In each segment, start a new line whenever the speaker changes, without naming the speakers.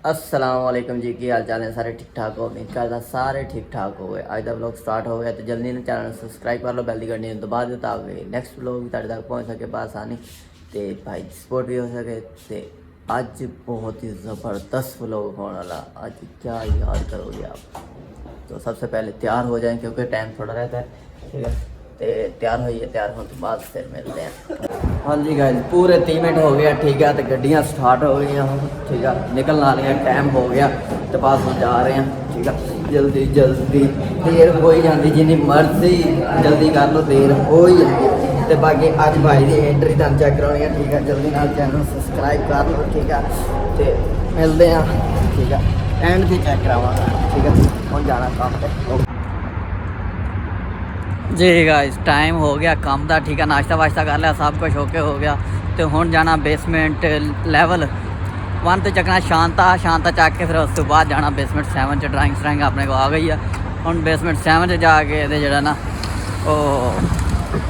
अस्सलाम वालेकुम जी, की हाल चाल है? सारे ठीक ठाक हो? उम्मीद करता सारे ठीक ठाक हो गए। अज का व्लॉग स्टार्ट हो गया तो जल्दी ने चैनल सबसक्राइब कर लो, बैल की घंटी दबा दो ताकि नैक्सट व्लॉग भी तुहाडे तक पहुँच सके बआसानी तो भाई सपोर्ट भी हो सके। तो अज बहुत ही ज़बरदस्त व्लॉग होने वाला। अज क्या याद करोगे आप? तो सबसे पहले तैयार हो जाएं क्योंकि टाइम थोड़ा रहता है, ठीक है। तो तैयार होइए, तैयार होने के बाद फिर मिलते हैं। हाँ जी गाइस, पूरे 3 मिनट हो गया, ठीक है। तो गड्डियाँ स्टार्ट हो गई हैं, ठीक है, निकलने वाली हैं, टाइम हो गया तो बस हम जा रहे हैं, ठीक है। जल्दी जल्दी देर हो ही जाती, जिनी मर्जी जल्दी कर लो, देर हो ही जाती। तो बाकी अज भाई की एंट्री तुम चेक करानी है, ठीक है। जल्दी नाल चैनल सबसक्राइब कर लो, ठीक है। तो मिलते हैं, ठीक है, एंड से चेक करावांगा, ठीक है। हम जाना काम पे जी गाइस, टाइम हो गया काम का, ठीक है। नाश्ता वाश्ता कर लिया, सब कुछ ओके हो गया। तो हुण जाना बेसमेंट लैवल 1 तो चकना शांता चक के फिर उस तो बाद जाना बेसमेंट 7 च। ड्राइंग श्राइंग अपने को आ गई है। हुण बेसमेंट 7 च जाके जो ना वो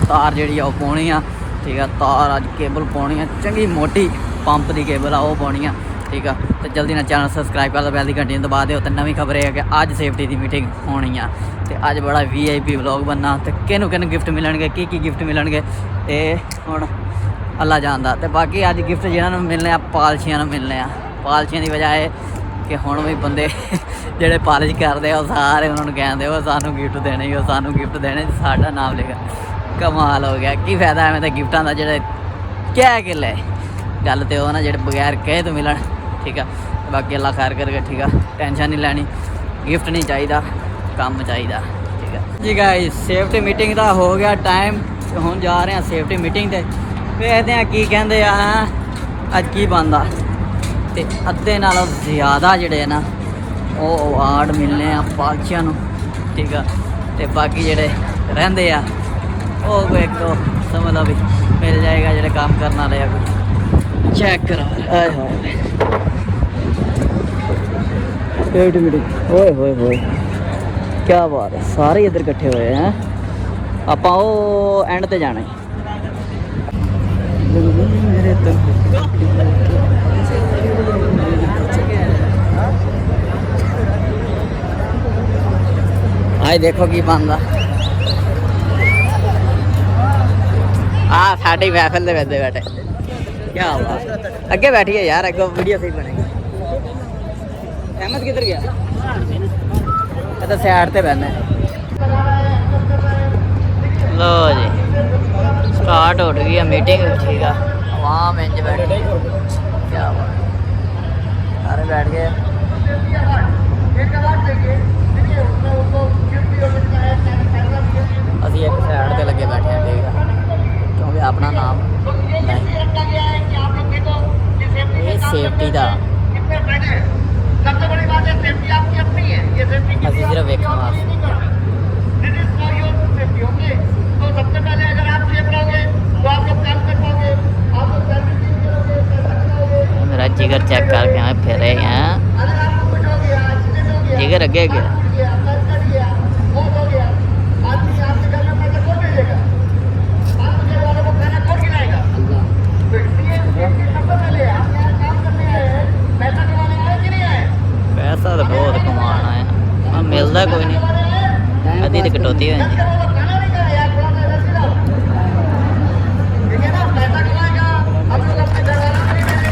तार जी पानी आ, ठीक है। तार अज केबल पानी है, चंगी मोटी पंप की केबल आ, वो पानी है, ठीक है। तो जल्दी ना चैनल सबसक्राइब कर लो, बैल की घंटी दबा दो। तो नवी खबर है कि अज सेफ्टी की मीटिंग होनी है। तो अज बड़ा VIP व्लॉग बनना। तो किनू गिफ्ट मिलणगे, की गिफ्ट मिलणगे ये हुण अल्लाह जानदा। तो बाकी अज गिफ्ट जिन्होंने मिलने पालशियां मिलने आ। पालशियां की वजह है कि हुण भी बंदे ਜਿਹੜੇ पालिश करते वो सारे उन्होंने कहते वो सानू गिफ्ट देने, वो सानू गिफ्ट देने, साडा नाम लिखा। कमाल हो गया, की फायदा एवं तो गिफ्टां का जो कह के ले गल तो वो ना जो बगैर कहे तो मिलन, ठीक है। बाकी अल्लाह खैर करके, ठीक है। टेंशन नहीं लैनी, गिफ्ट नहीं चाहिए, काम चाहिए, ठीक है जी। गाइस, सेफ्टी मीटिंग का हो गया टाइम, हम जा रहे हैं सेफ्टी मीटिंग से। देखते हैं की कहते हैं अज की बनता। तो अद्धे नालों ज़्यादा जोड़े ना वो अवार्ड मिलने पालशियां, ठीक है। तो बाकी जोड़े रेंदे आ वो कोई एक तो समझ लो भी मिल जाएगा, जोड़े काम करने वाले कुछ चेक करो। सेफ्टी मीटिंग ओए होए होए, क्या बात है, सारे इधर इकट्ठे हुए हैं। आप एंड ते जाना है। आज देखो की बनता। हाँ, साड़ी महफिल के बैठे बैठे क्या हुआ, अगे बैठिए यार, अगे वीडियो सही बनेगी। अहमद किधर गया? मैं तो साइड पे बहना है। लो जी, स्टार्ट हो गई है मीटिंग, ठीक है। वहाँ इंज बैठे, क्या हुआ, सारे बैठ गए। अभी एक साइड पे लगे बैठे हैं, ठीक है, क्योंकि अपना नाम ये सेफ्टी का सबसे बड़ी बात है, सेफ्टी आपकी अपनी है, ये सेफ्टी अभी सिर्फ एक तो सबसे पहले अगर आप सेफ रहोगे तो आप लोग काम कर पाओगे, आप लोग मेरा जिगर चेक करके हमें फिर हैं, जिगर अगे गया। पैसा तो बहुत कमाना है, मिलता कोई नहीं, अद्धी तो कटौती हो जाती।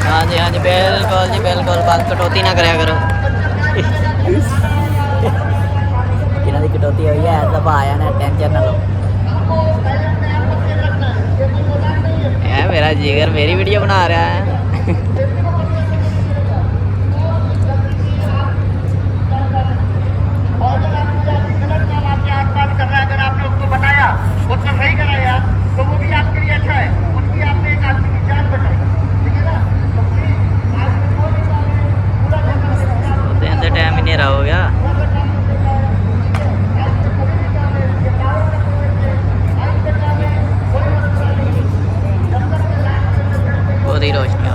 हाँ जी हाँ जी, बिल्कुल जी बिल्कुल, बस कटौती ना कराया करो। जिन्हों की कटौती हुई है सब आया ना, टेंशन ना लो। मेरा जिगर मेरी वीडियो बना रहा है। अगर आपने उसको बताया, उसने सही कराया तो वो भी आपके लिए अच्छा है, उसकी आपने एक आदमी की जान बचाई, ठीक है ना। तो टाइम ही नहीं रहा हो गया। रोशनी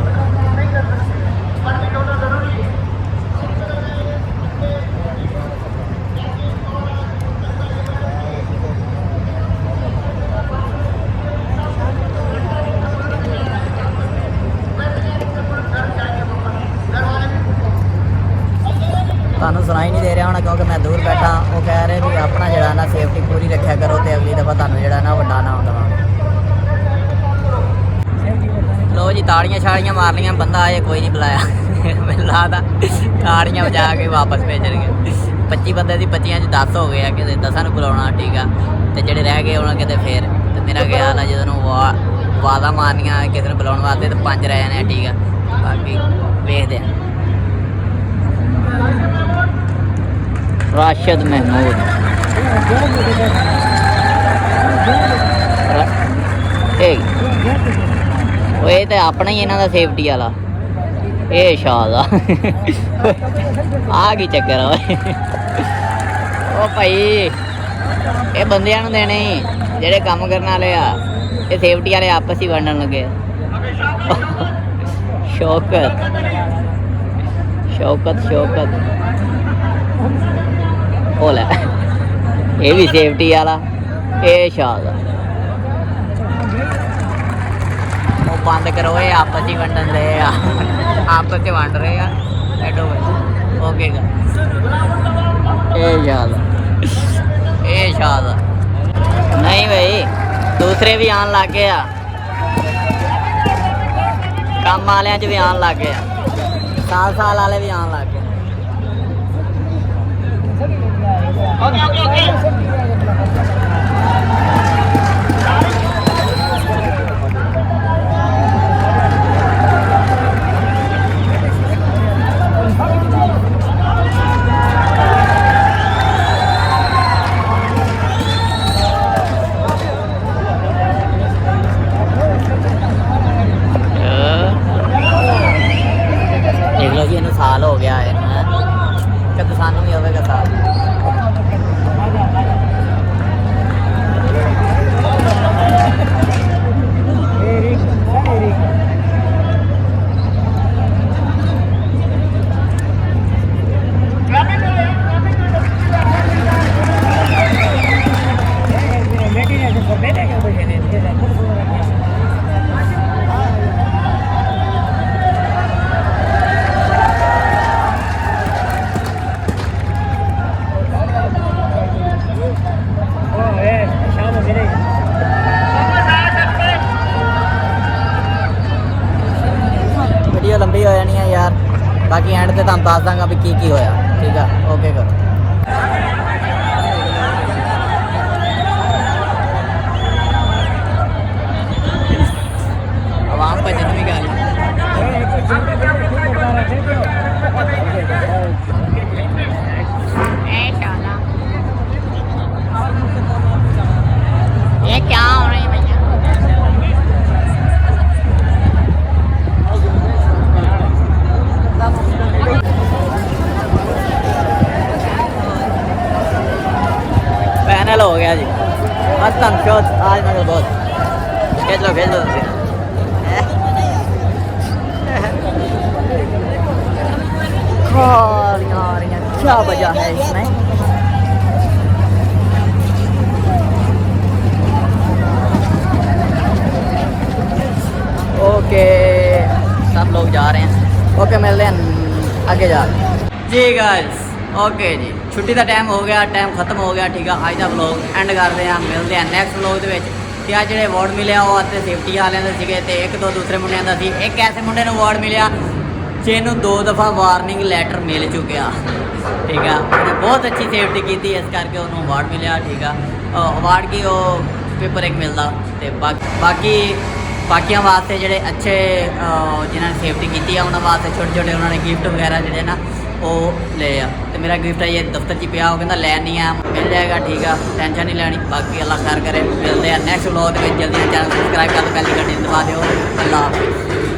ਤੁਹਾਨੂੰ ਸੁਣਾਈ ਨਹੀਂ ਦੇ ਰਿਹਾ ਹੋਣਾ ਕਿਉਂਕਿ ਮੈਂ ਦੂਰ ਬੈਠਾ। ਉਹ ਕਹਿ ਰਹੇ ਵੀ ਆਪਣਾ ਜਿਹੜਾ ਨਾ ਸੇਫਟੀ ਪੂਰੀ ਰੱਖਿਆ ਕਰੋ ਤੇ ਅਗਲੀ ਦਫਾ ਤੁਹਾਨੂੰ ਜਿਹੜਾ ਨਾ ਵੱਡਾ ਨਾ ਦਵਾਂਗੇ। ਲੋ ਜੀ ਤਾੜੀਆਂ ਛਾੜੀਆਂ ਮਾਰ ਲਈਆਂ, ਬੰਦਾ ਆਏ ਕੋਈ ਨਹੀਂ ਬੁਲਾਇਆ। ਮੈਨੂੰ ਲੱਗਦਾ ਤਾੜੀਆਂ ਵਜਾ ਕੇ ਵਾਪਸ ਭੇਜਣਗੇ। 25 ਬੰਦੇ ਦੀ 25 'ਚ 10 ਹੋ ਗਏ ਆ, ਕਿਤੇ 10 ਨੂੰ ਬੁਲਾਉਣਾ ਠੀਕ ਆ, ਤੇ ਜਿਹੜੇ ਰਹਿ ਗਏ ਉਹਨਾਂ ਕਿਤੇ ਫੇਰ। ਤੇ ਮੇਰਾ ਖਿਆਲ ਆ ਜਦੋਂ ਵਾਦਾ ਮਾਰਨੀਆਂ ਕਿਸੇ ਨੂੰ ਬੁਲਾਉਣ ਵਾਸਤੇ ਤੇ 5 ਰਹਿ ਜਾਣੇ ਆ ਠੀਕ ਆ। ਬਾਕੀ ਵੇਖਦੇ ਆ। ਰਾਸ਼ਦ ਮਹਿਮੂਦ ਇਹ ਤਾਂ ਆਪਣਾ ਹੀ ਇਹਨਾਂ ਦਾ ਸੇਫਟੀ ਵਾਲਾ। ਇਹ ਸ਼ਾਦ ਆ ਕੀ ਚੱਕਰ ਆ ਉਹ ਭਾਈ, ਇਹ ਬੰਦਿਆਂ ਨੂੰ ਦੇਣੇ ਜਿਹੜੇ ਕੰਮ ਕਰਨ ਵਾਲੇ ਆ, ਇਹ ਸੇਫਟੀ ਵਾਲੇ ਆਪਸ ਹੀ ਵੰਡਣ ਲੱਗੇ। ਸ਼ੌਕਤ ਸ਼ੌਕਤ ਸ਼ੌਕਤ ਉਹ ਲੈ, ਇਹ ਵੀ ਸੇਫਟੀ ਵਾਲਾ। ਇਹ ਸ਼ਾਦ ਉਹ ਬੰਦ ਕਰੋ, ਇਹ ਆਪਸ ਹੀ ਵੰਡਣ ਰਹੇ ਆ, ਆਪਸ 'ਚ ਵੰਡ ਰਹੇ ਆ। ਐਡੋ ਓਕੇ ਗਾ। ਇਹ ਸ਼ਾਦ ਇਹ ਸ਼ਾਦ ਨਹੀਂ ਭਾਈ, ਦੂਸਰੇ ਵੀ ਆਉਣ ਲੱਗ ਗਏ ਆ, ਕੰਮ ਵਾਲਿਆਂ 'ਚ ਵੀ ਆਉਣ ਲੱਗ ਗਏ ਆ, ਸਾਲ ਵਾਲੇ ਵੀ ਆਉਣ ਲੱਗ ਗਏ। ਦੇਖ ਲਓ ਜੀ, ਇਹਨੂੰ ਸਾਲ ਹੋ ਗਿਆ ਇਹਨੂੰ, ਕਦੇ ਸਾਨੂੰ ਵੀ ਹੋਵੇਗਾ ਸਾਲ। ਵੀਡੀਓ ਲੰਬੀ ਹੋ ਜਾਣੀ ਹੈ ਯਾਰ, ਬਾਕੀ ਐਂਡ ਤੇ ਤੁਹਾਨੂੰ ਦੱਸ ਦਾਂਗਾ ਵੀ ਕੀ ਹੋਇਆ ਠੀਕ ਆ। ਓਕੇ ਕਰੋ। ਆਵਾਮ ਭਜਨ ਵੀ ਗਾ ਲਈ। ये क्या हो रही है भैया? पैनल हो गया जी, मस्तम शोध आज मतलब बहुत। भेज लो यार क्या वजह है इसमें? ओके सब लोग जा रहे हैं। ओके मिलते हैं आगे जा जी गाइस। ओके जी, छुट्टी का टाइम हो गया, टाइम खत्म हो गया ठीक है। अज का व्लॉग एंड करते हैं, मिलते हैं नैक्सट व्लॉग के। तो आज जो अवार्ड मिले वो तो सेफ्टी वाले थे, एक दो दूसरे मुंडिया का सी। एक ऐसे मुंडे अवार्ड मिले जिन्होंने 2 दफ़ा वार्निंग लैटर मिल चुका ठीक है। उन्हें बहुत अच्छी सेफ्टी की थी, इस करके उन्होंने अवार्ड मिले ठीक है। अवार्ड की वो पेपर एक मिलता। तो बाकियों वास्ते जोड़े अच्छे जिन्होंने सेफ्टी की है उन्होंने वास्ते छोटे छोटे उन्होंने गिफ्ट वगैरह जोड़े ना वो ले आ। तो मेरा गिफ्ट है ये दफ्तर च पिया, वो कहता लैन नहीं है, मिल जाएगा ठीक है, टेंशन नहीं लैनी। बाकी अल्लाह खैर करे, मिलते हैं नैक्सट व्लॉग में। जल्दी चैनल सब्सक्राइब कर, पहली घंटी दबा दो। अल्लाह हाफिज़।